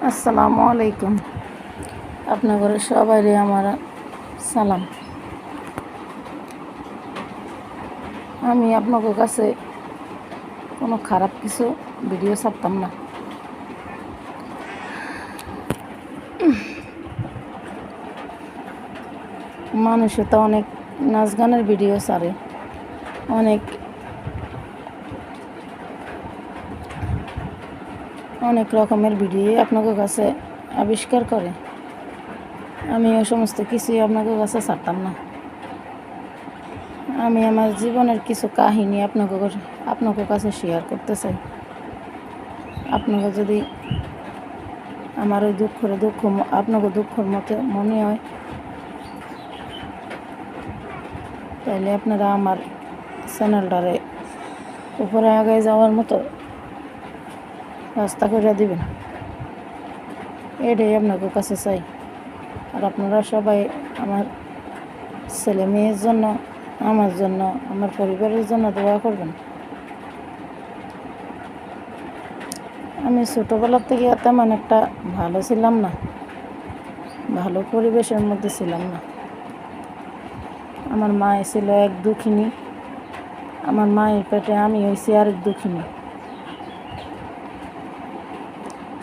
আসসালামু আলাইকুম। আপনাদের সবাইরে আমার সালাম। আমি আপনাদের কাছে কোনো খারাপ কিছু ভিডিও ছাড়তাম না। মানুষে তো অনেক নাচ গানের ভিডিও ছাড়ে, অনেক রকমের ভিডিও আপনাদের কাছে আবিষ্কার করে। আমি ওই সমস্ত কিছুই আপনাদের কাছে ছাড়তাম না। আমি আমার জীবনের কিছু কাহিনী আপনাদের কাছে শেয়ার করতে চাই। আপনাকে যদি আমার ওই আপনাকে দুঃখের মতো মনে হয়, তাহলে আপনারা আমার চ্যানেলটারে উপরে আগায় যাওয়ার মতো রাস্তা করে দিবেন, এটাই আপনাদের কাছে চাই। আর আপনারা সবাই আমার ছেলে মেয়ের জন্য, আমার জন্য, আমার পরিবারের জন্য দোয়া করবেন। আমি ছোটোবেলার থেকে তেমন একটা ভালো ছিলাম না, ভালো পরিবেশের মধ্যে ছিলাম না। আমার মা ছিল এক দুঃখিনী, আমার মায়ের পেটে আমি হয়েছি আরেক দুঃখিনী।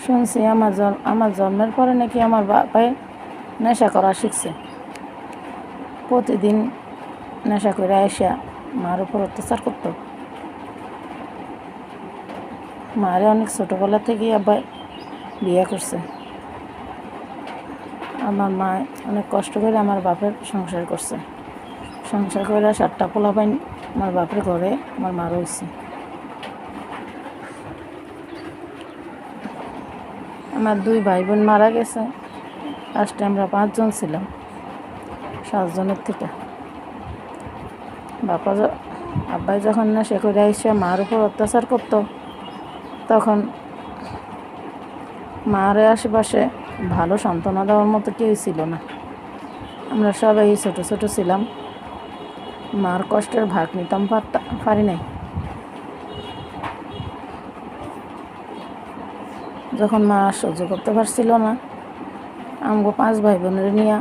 শুনছি আমার জন্মের পরে নাকি আমার বাবাই নেশা করা শিখছে। প্রতিদিন নেশা করে এসে মার উপর অত্যাচার করতো। মারে অনেক ছোটোবেলা থেকেই আব্বাই বিয়ে করছে। আমার মা অনেক কষ্ট করে আমার বাপের সংসার করছে। সংসার করে 7টা পোলাপাইন আমার বাপের ঘরে আমার মা রয়েছে। আমার 2 ভাই বোন মারা গেছে। লাস্টে আমরা 5 জন ছিলাম 7 জনের থেকে। আব্বাই যখন নেশা করে এসে মার উপর অত্যাচার করতো, তখন মার আশেপাশে ভালো সান্ত্বনা দেওয়ার মতো কেউই ছিল না। আমরা সবাই ছোটো ছোটো ছিলাম, মার কষ্টের ভাগ নিতাম পারি নাই। যখন মা সহ্য করতে পারছিল না, আমগো 5 ভাই বোনের নিয়ে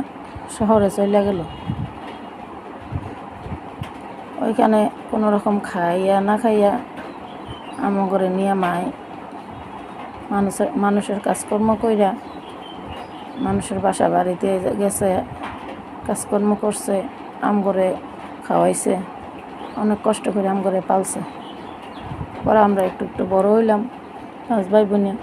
শহরে চলে গেল। ওইখানে কোনো রকম খাইয়া না খাইয়া আমগরে নিয়ে মায় মানুষের কাজকর্ম কইরা মানুষের বাসা বাড়িতে গেছে, কাজকর্ম করছে, আমগরে খাওয়াইছে, অনেক কষ্ট করে আমগরে পালছে। পরে আমরা একটু একটু বড় হইলাম 5 ভাই বোনে।